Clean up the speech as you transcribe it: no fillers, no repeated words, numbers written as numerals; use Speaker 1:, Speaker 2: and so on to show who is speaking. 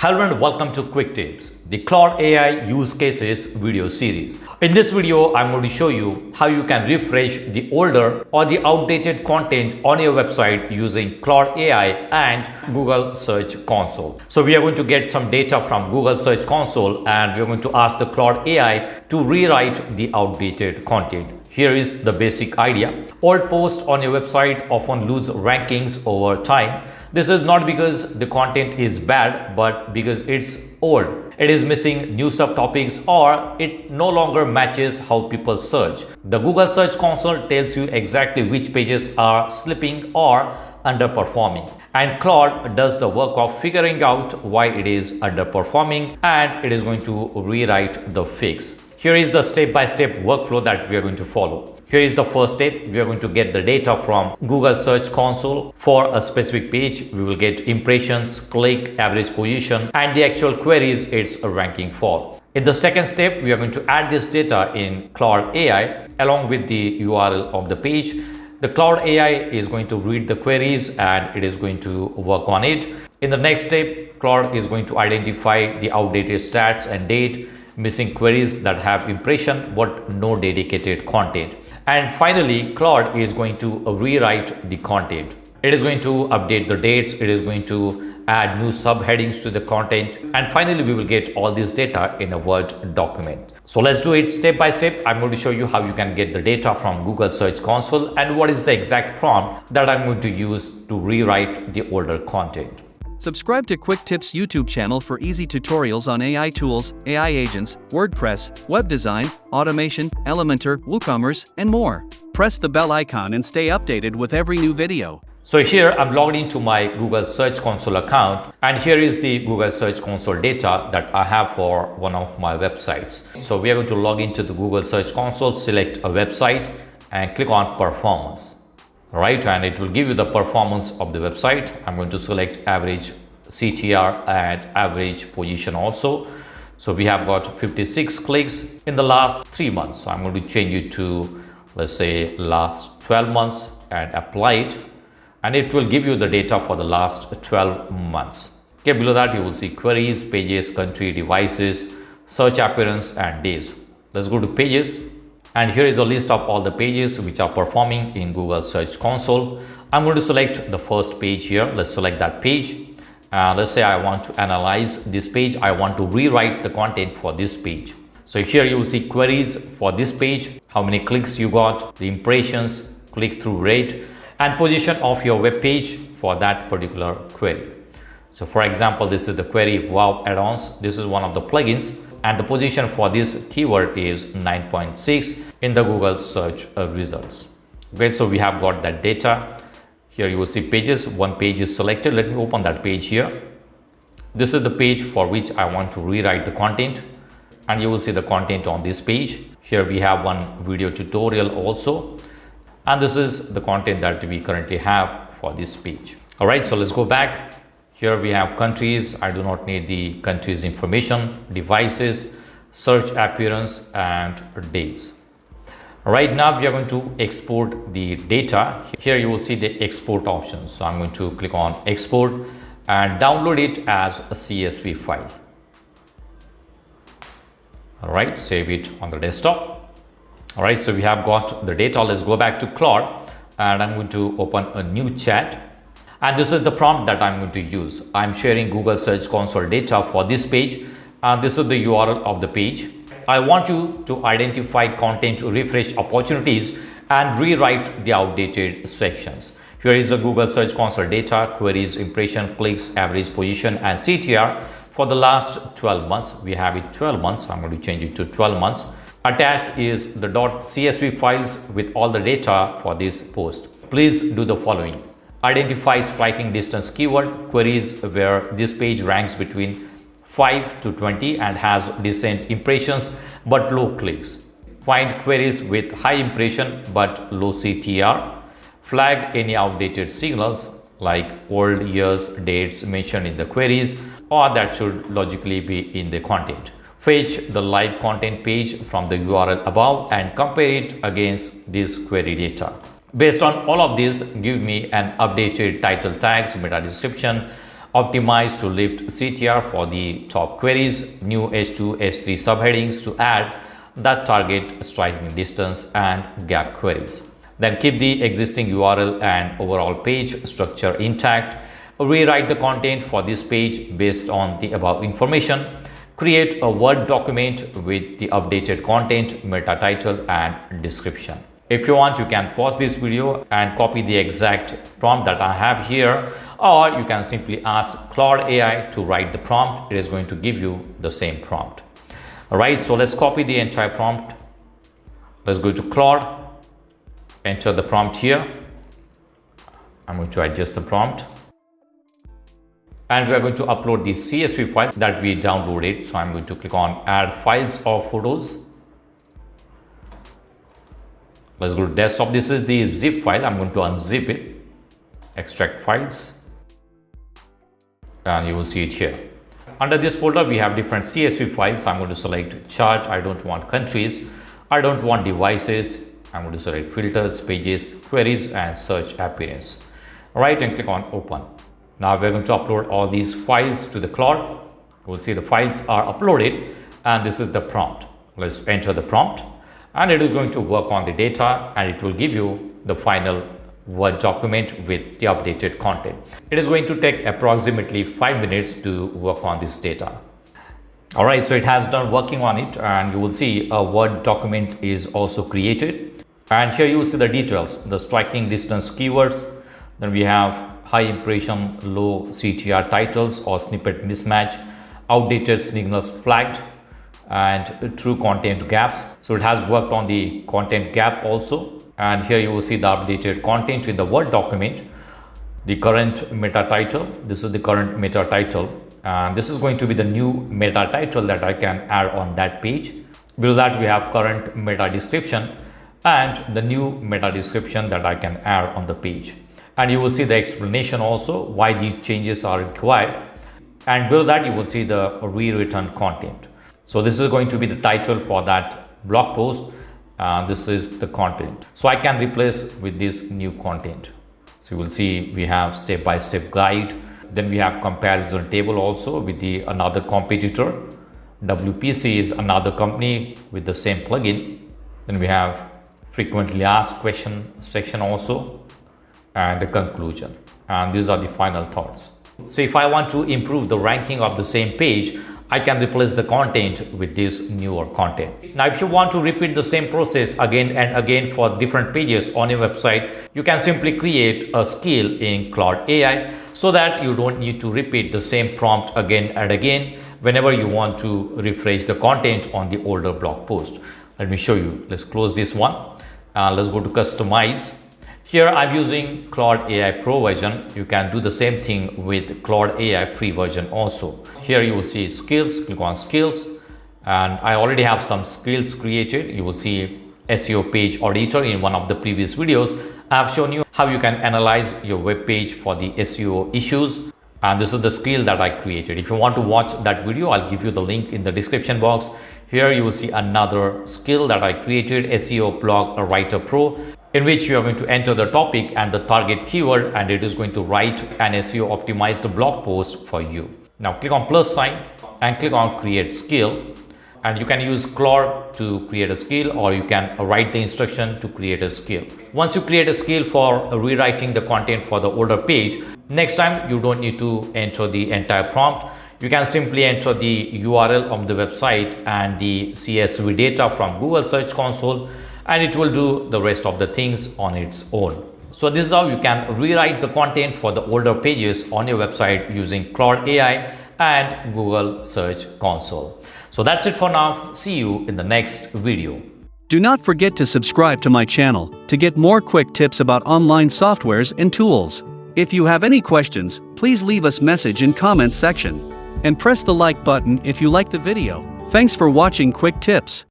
Speaker 1: Hello and welcome to Quick Tips, the Claude AI use cases video series. In this video, I'm going to show you how you can refresh the older or the outdated content on your website using Claude AI and Google Search Console. So we are going to get some data from Google Search Console and we're going to ask the Claude AI to rewrite the outdated content. Here is the basic idea. Old posts on your website often lose rankings over time. This is not because the content is bad, but because it's old. It is missing new subtopics or it no longer matches how people search. The Google Search Console tells you exactly which pages are slipping or underperforming. And Claude does the work of figuring out why it is underperforming and it is going to rewrite the fix. Here is the step-by-step workflow that we are going to follow. Here is the first step. We are going to get the data from Google Search Console for a specific page. We will get impressions, click, average position, and the actual queries it's ranking for. In the second step, we are going to add this data in Claude AI along with the URL of the page. The Claude AI is going to read the queries and it is going to work on it. In the next step, Claude is going to identify the outdated stats and date, missing queries that have impression but no dedicated content. And finally, Claude is going to rewrite the content. It is going to update the dates. It is going to add new subheadings to the content. And finally, we will get all this data in a Word document. So let's do it step by step. I'm going to show you how you can get the data from Google Search Console and what is the exact prompt that I'm going to use to rewrite the older content.
Speaker 2: Subscribe to Quick Tips YouTube channel for easy tutorials on AI tools, AI agents, WordPress, web design, automation, Elementor, WooCommerce, and more. Press the bell icon and stay updated with every new video.
Speaker 1: So here I'm logged into my Google Search Console account and here is the Google Search Console data that I have for one of my websites. So we are going to log into the Google Search Console, select a website and click on performance. Right, and it will give you the performance of the website. I'm going to select average CTR and average position also. So we have got 56 clicks in the last 3 months. So I'm going to change it to, let's say, last 12 months and apply it. And it will give you the data for the last 12 months. Okay, below that you will see queries, pages, country, devices, search appearance and days. Let's go to pages. And here is a list of all the pages which are performing in Google Search Console. I'm going to select the first page here. Let's select that page. Let's say I want to analyze this page. I want to rewrite the content for this page. So here you will see queries for this page, how many clicks you got, the impressions, click-through rate, and position of your web page for that particular query. So for example, this is the query Wow add-ons. This is one of the plugins. And the position for this keyword is 9.6 in the Google search results. Okay, so we have got that data. Here you will see pages. One page is selected. Let me open that page here. This is the page for which I want to rewrite the content. And you will see the content on this page. Here we have one video tutorial also. And this is the content that we currently have for this page. All right, so let's go back. Here we have countries. I do not need the countries information, devices, search appearance and days. Right now we are going to export the data. Here you will see the export option. So I'm going to click on export and download it as a CSV file. All right, save it on the desktop. All right, so we have got the data. Let's go back to Claude and I'm going to open a new chat. And this is the prompt that I'm going to use. I'm sharing Google Search Console data for this page. And this is the URL of the page. I want you to identify content refresh opportunities and rewrite the outdated sections. Here is the Google Search Console data, queries, impression, clicks, average position, and CTR for the last 12 months. We have it 12 months. I'm going to change it to 12 months. Attached is the .csv files with all the data for this post. Please do the following. Identify striking distance keyword, queries where this page ranks between 5 to 20 and has decent impressions but low clicks. Find queries with high impression but low CTR. Flag any outdated signals like old years, dates mentioned in the queries or that should logically be in the content. Fetch the live content page from the URL above and compare it against this query data. Based on all of this, give me an updated title tags, meta description, optimize to lift CTR for the top queries, new H2, H3 subheadings to add that target striking distance and gap queries. Then keep the existing URL and overall page structure intact. Rewrite the content for this page based on the above information. Create a Word document with the updated content, meta title and description. If you want, you can pause this video and copy the exact prompt that I have here, or you can simply ask Claude AI to write the prompt. It is going to give you the same prompt. All right, so let's copy the entire prompt. Let's go to Claude, enter the prompt here. I'm going to adjust the prompt. And we are going to upload the CSV file that we downloaded. So I'm going to click on add files or photos. Let's go to desktop. This is the zip file. I'm going to unzip it, extract files, and you will see it here. Under this folder, we have different CSV files. I'm going to select chart. I don't want countries. I don't want devices. I'm going to select filters, pages, queries, and search appearance. All right, and click on open. Now we're going to upload all these files to the Claude. You will see the files are uploaded, and this is the prompt. Let's enter the prompt, and it is going to work on the data, and it will give you the final Word document with the updated content. It is going to take approximately 5 minutes to work on this data. All right, so it has done working on it, and you will see a Word document is also created. And here you will see the details, the striking distance keywords. Then we have high impression, low CTR titles or snippet mismatch, outdated signals flagged, and true content gaps. So it has worked on the content gap also. And here you will see the updated content in the Word document, the current meta title. This is the current meta title, and this is going to be the new meta title that I can add on that page. Below that, we have current meta description and the new meta description that I can add on the page. And you will see the explanation also why these changes are required. And below that, you will see the rewritten content. So this is going to be the title for that blog post. This is the content. So I can replace with this new content. So you will see we have step-by-step guide. Then we have comparison table also with the another competitor. WPC is another company with the same plugin. Then we have frequently asked question section also, and the conclusion. And these are the final thoughts. So if I want to improve the ranking of the same page, I can replace the content with this newer content. Now, if you want to repeat the same process again and again for different pages on your website, you can simply create a skill in Claude AI so that you don't need to repeat the same prompt again and again whenever you want to refresh the content on the older blog post. Let me show you. Let's close this one. Let's go to customize. Here I'm using Claude AI Pro version. You can do the same thing with Claude AI free version also. Here you will see skills, click on skills, and I already have some skills created. You will see SEO page auditor in one of the previous videos. I have shown you how you can analyze your web page for the SEO issues, and this is the skill that I created. If you want to watch that video, I'll give you the link in the description box. Here you will see another skill that I created, SEO blog writer pro, in which you are going to enter the topic and the target keyword, and it is going to write an SEO optimized blog post for you. Now click on plus sign and click on create skill, and you can use Claude to create a skill, or you can write the instruction to create a skill. Once you create a skill for rewriting the content for the older page, next time you don't need to enter the entire prompt. You can simply enter the URL of the website and the CSV data from Google Search Console, and it will do the rest of the things on its own. So this is how you can rewrite the content for the older pages on your website using Claude AI and Google Search Console. So that's it for now. See you in the next video.
Speaker 2: Do not forget to subscribe to my channel to get more quick tips about online softwares and tools. If you have any questions, please leave us message in comments section. And press the like button if you like the video. Thanks for watching Quick Tips.